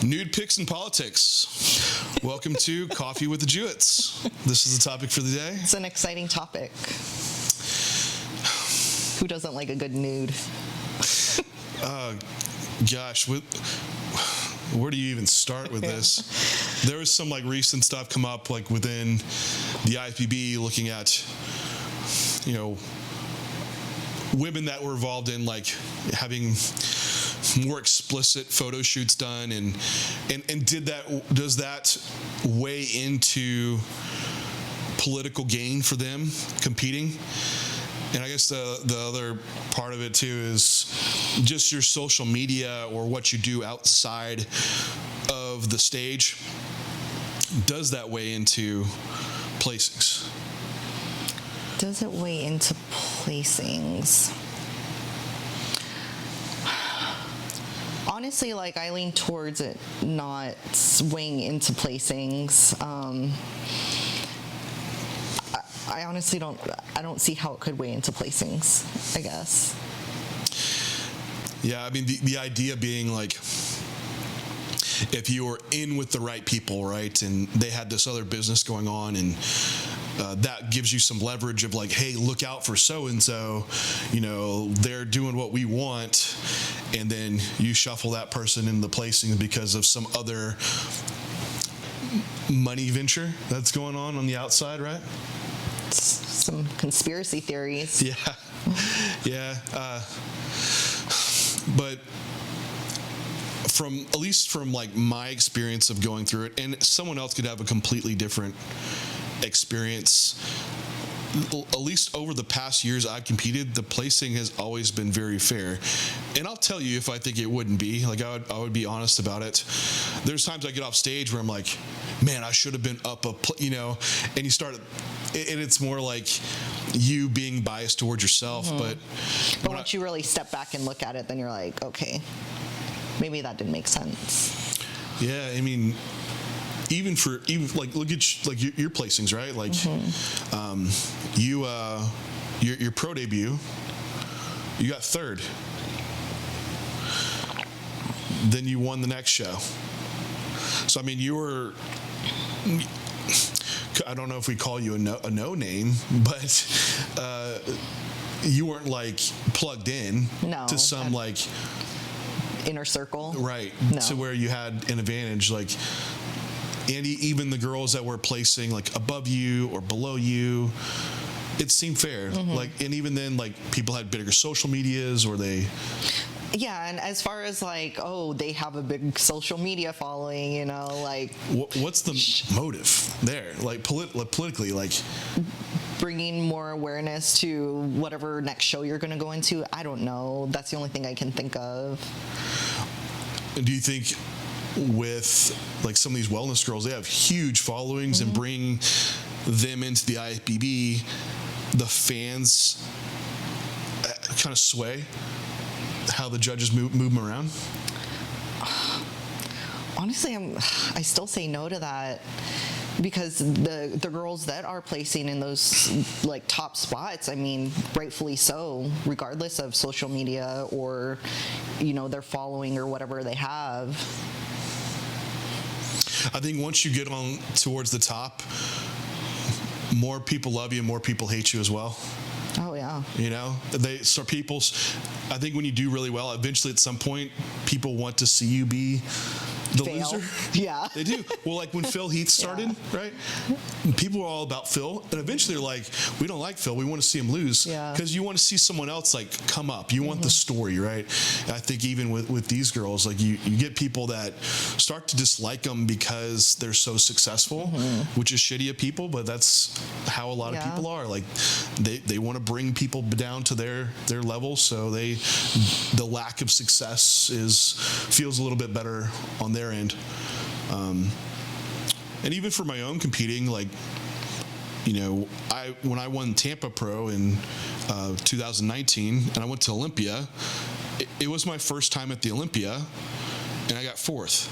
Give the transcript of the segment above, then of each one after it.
Nude, Pics, and Politics. Welcome to Coffee with the Jewetts. This is the topic for the day. It's an exciting topic. Who doesn't like a good nude? Gosh, where do you even start with this? There was some recent stuff come up within the IFBB looking at, women that were involved in having more explicit photo shoots done and does that weigh into political gain for them competing? And I guess the other part of it too is just your social media or what you do outside of the stage. Does that weigh into placings? Does it weigh into placings? Honestly, I lean towards it not swing into placings. I honestly don't see how it could weigh into placings, I guess. Yeah, I mean, the idea being if you were in with the right people, right, and they had this other business going on, and that gives you some leverage of hey, look out for so-and-so, they're doing what we want, and then you shuffle that person in the placing because of some other money venture that's going on the outside, right? Some conspiracy theories. Yeah. But at least from my experience of going through it, and someone else could have a completely different experience. At least over the past years I've competed, the placing has always been very fair. And I'll tell you if I think it wouldn't be. I would be honest about it. There's times I get off stage where I'm like, man, I should have been up and you start, and it's more you being biased towards yourself. Mm-hmm. But once you really step back and look at it, then you're like, okay, maybe that didn't make sense. Yeah, I mean, even look at your placings, right? Your pro debut, you got third. Then you won the next show. So I mean, you were, I don't know if we call you a no name, but you weren't plugged in to some inner circle, right? No. To where you had an advantage, and even the girls that were placing above you or below you, it seemed fair. Mm-hmm. And even then, people had bigger social medias, or they. Yeah, and as far as they have a big social media following, What's the motive there? Politically, bringing more awareness to whatever next show you're going to go into. I don't know. That's the only thing I can think of. And do you think with some of these wellness girls, they have huge followings, mm-hmm. and bring them into the IFBB, the fans kind of sway how the judges move them around? Honestly, I still say no to that, because the girls that are placing in those top spots, I mean, rightfully so, regardless of social media or their following or whatever they have. I think once you get on towards the top, more people love you and more people hate you as well. Oh yeah. I think when you do really well, eventually at some point, people want to see you be the Fail. loser. Yeah. They do. Well, when Phil Heath started, right? People were all about Phil, and eventually they're we don't like Phil. We want to see him lose. Yeah. Because you want to see someone else come up. You want the story, right? And I think even with these girls, you get people that start to dislike them because they're so successful, which is shitty of people, but that's how a lot of people are. They want to bring people down to their level, so the lack of success feels a little bit better on their end. And even for my own competing, when I won Tampa Pro in 2019 and I went to Olympia, it was my first time at the Olympia, and I got fourth.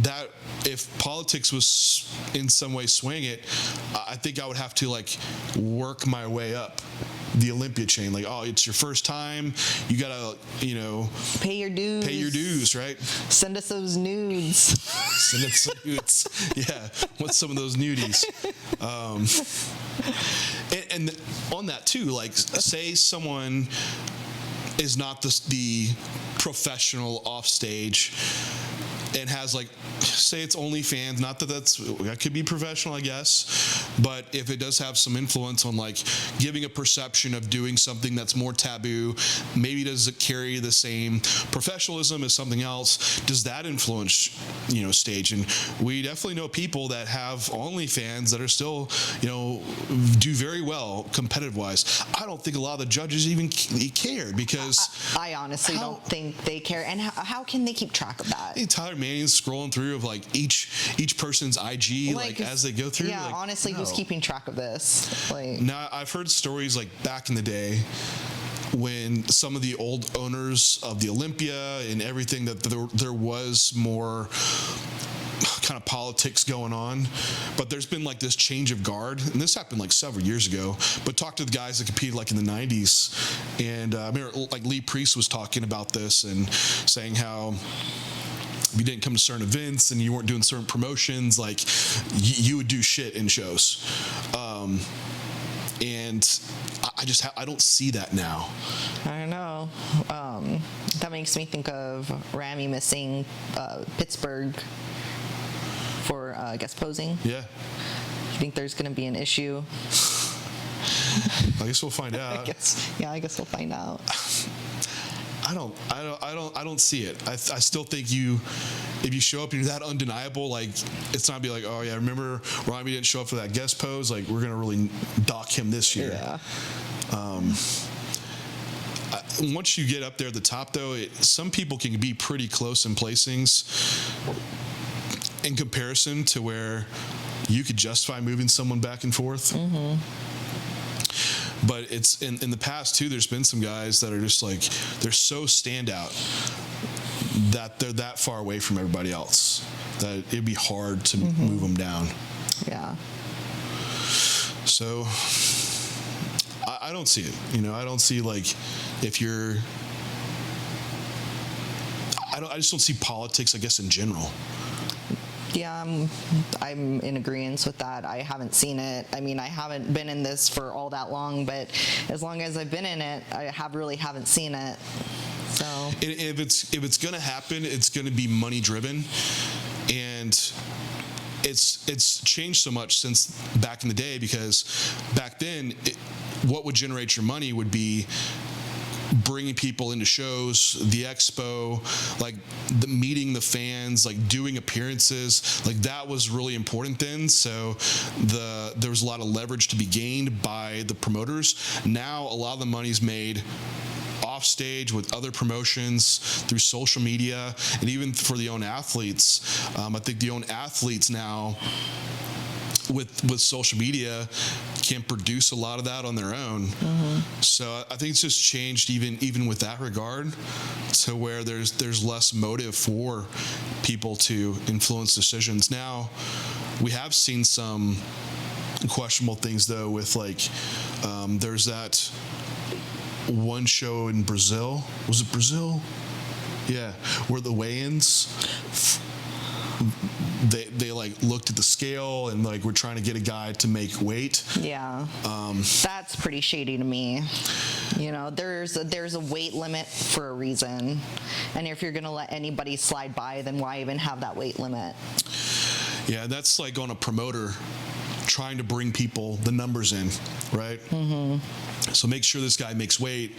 That, if politics was in some way swaying it, I think I would have to work my way up the Olympia chain. Like, oh, it's your first time, you gotta, Pay your dues, right? Send us those nudes. Send us some nudes. Yeah, what's some of those nudies? And on that too, like, say someone is not the professional off stage and has, like, say it's OnlyFans, not that could be professional, I guess, but if it does have some influence on, like, giving a perception of doing something that's more taboo, maybe does it carry the same professionalism as something else, does that influence, stage? And we definitely know people that have OnlyFans that are still, do very well competitive wise. I don't think a lot of the judges even cared, because I honestly don't think they care. And how can they keep track of that? Hey, Tyler Manning's scrolling through of, like, each person's IG, like as they go through. Yeah, like, honestly, no. Who's keeping track of this? Like, now, I've heard stories, like, back in the day when some of the old owners of the Olympia and everything, that there was more kind of politics going on, but there's been, like, this change of guard, and this happened, like, several years ago. But talk to the guys that competed, like, in the 90s, and I remember, like, Lee Priest was talking about this and saying how if you didn't come to certain events and you weren't doing certain promotions, like, you would do shit in shows. And I don't see that now. I don't know. That makes me think of Rami missing Pittsburgh for guest posing. Yeah. You think there's going to be an issue? I guess we'll find out. I guess we'll find out. I don't see it. I still think if you show up and you're that undeniable, like, it's not be like, oh yeah, remember Rami didn't show up for that guest pose, like, we're gonna really dock him this year. Yeah. Once you get up there at the top, though, some people can be pretty close in placings in comparison to where you could justify moving someone back and forth. Mm-hmm. But it's in the past too, there's been some guys that are just, like, they're so standout that they're that far away from everybody else that it'd be hard to move them down. Yeah. So I don't see it. I don't see, like, if you're, I just don't see politics, I guess, in general. Yeah, I'm in agreement with that. I haven't seen it. I mean, I haven't been in this for all that long, but as long as I've been in it, I haven't seen it. So if it's gonna happen, it's gonna be money driven, and it's changed so much since back in the day, because back then, what would generate your money would be bringing people into shows, the expo, like meeting the fans, like doing appearances, like that was really important then. So there was a lot of leverage to be gained by the promoters. Now a lot of the money's made off stage with other promotions through social media, and even for the own athletes. I think the own athletes now with social media can produce a lot of that on their own. Mm-hmm. So I think it's just changed even with that regard, to where there's less motive for people to influence decisions. Now we have seen some questionable things though with, like, there's that one show in Brazil. Was it Brazil? Yeah, where the weigh-ins, they like looked at the scale and, like, we're trying to get a guy to make weight. Yeah. That's pretty shady to me. There's a weight limit for a reason, and if you're gonna let anybody slide by, then why even have that weight limit? Yeah, that's like on a promoter trying to bring the numbers in, right? Mm-hmm. So make sure this guy makes weight,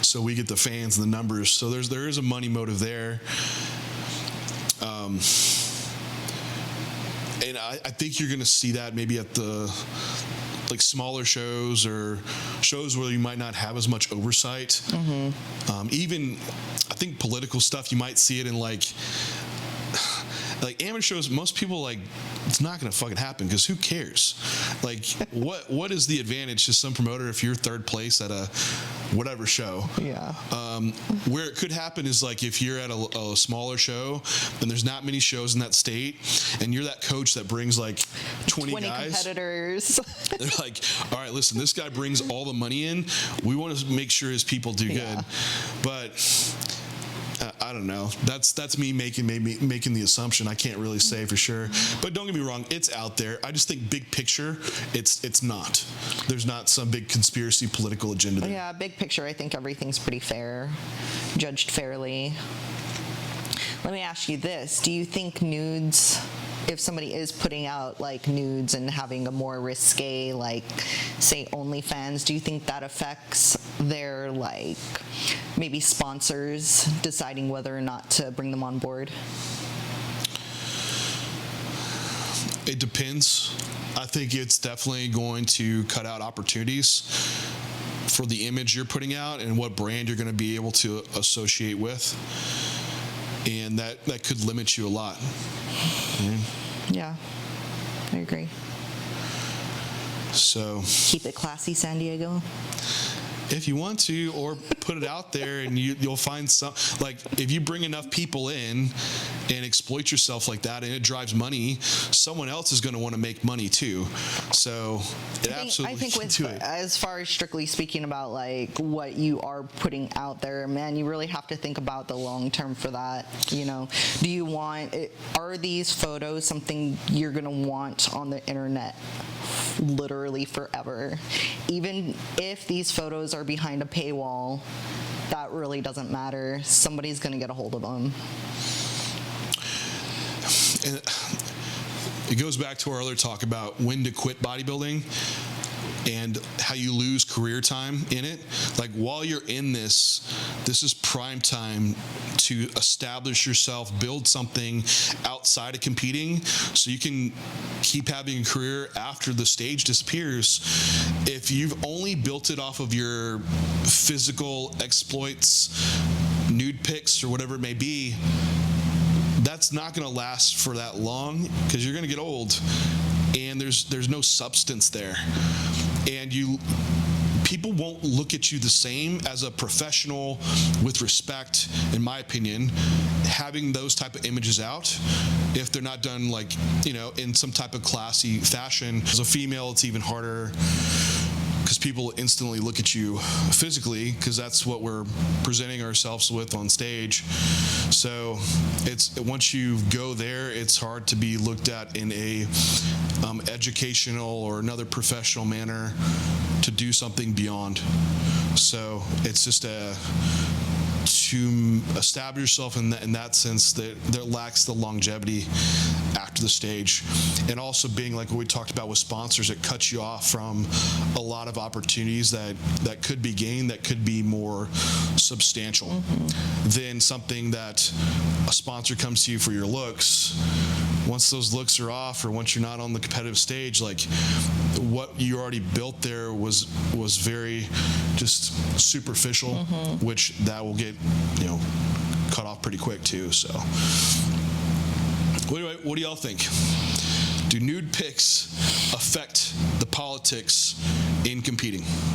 so we get the fans and the numbers. So there is a money motive there. And I think you're going to see that maybe at the, like, smaller shows or shows where you might not have as much oversight. Mm-hmm. Even, I think political stuff, you might see it in, like amateur shows. Most people, like, it's not going to fucking happen, because who cares? Like, what is the advantage to some promoter if you're third place at a whatever show. Yeah. Where it could happen is like if you're at a smaller show and there's not many shows in that state, and you're that coach that brings like 20 guys. Competitors. They're like, all right, listen, this guy brings all the money in. We want to make sure his people do good. But I don't know. That's me making the assumption. I can't really say for sure. But don't get me wrong, it's out there. I just think big picture, it's not. There's not some big conspiracy political agenda there. Yeah, big picture, I think everything's pretty fair, judged fairly. Let me ask you this. Do you think nudes, if somebody is putting out like nudes and having a more risque, like say OnlyFans, do you think that affects their like maybe sponsors deciding whether or not to bring them on board? It depends. I think it's definitely going to cut out opportunities for the image you're putting out and what brand you're going to be able to associate with. And that could limit you a lot. Yeah, I agree. So keep it classy, San Diego. If you want to, or put it out there, and you'll find some, like if you bring enough people in and exploit yourself like that, and it drives money, someone else is going to want to make money too. So I think as far as strictly speaking about like what you are putting out there, man, you really have to think about the long term for that. You know, do you want it, are these photos something you're going to want on the internet literally forever? Even if these photos are behind a paywall, that really doesn't matter. Somebody's going to get a hold of them. And it goes back to our other talk about when to quit bodybuilding and how you lose career time in it. Like while you're in this is prime time to establish yourself, build something outside of competing so you can keep having a career after the stage disappears. If you've only built it off of your physical exploits, nude pics or whatever it may be, that's not going to last for that long because you're going to get old and there's no substance there. And people won't look at you the same as a professional with respect, in my opinion, having those type of images out if they're not done like, you know, in some type of classy fashion. As a female, it's even harder because people instantly look at you physically because that's what we're presenting ourselves with on stage. So it's once you go there, it's hard to be looked at in a educational or another professional manner to do something beyond. So it's just to establish yourself in that sense that lacks the longevity after the stage. And also being like what we talked about with sponsors, it cuts you off from a lot of opportunities that could be gained, that could be more substantial than something that a sponsor comes to you for your looks. Once those looks are off, or once you're not on the competitive stage, like what you already built there was very just superficial, which that will get, you know, cut off pretty quick too. So what do y'all think? Do nude pics affect the politics in competing?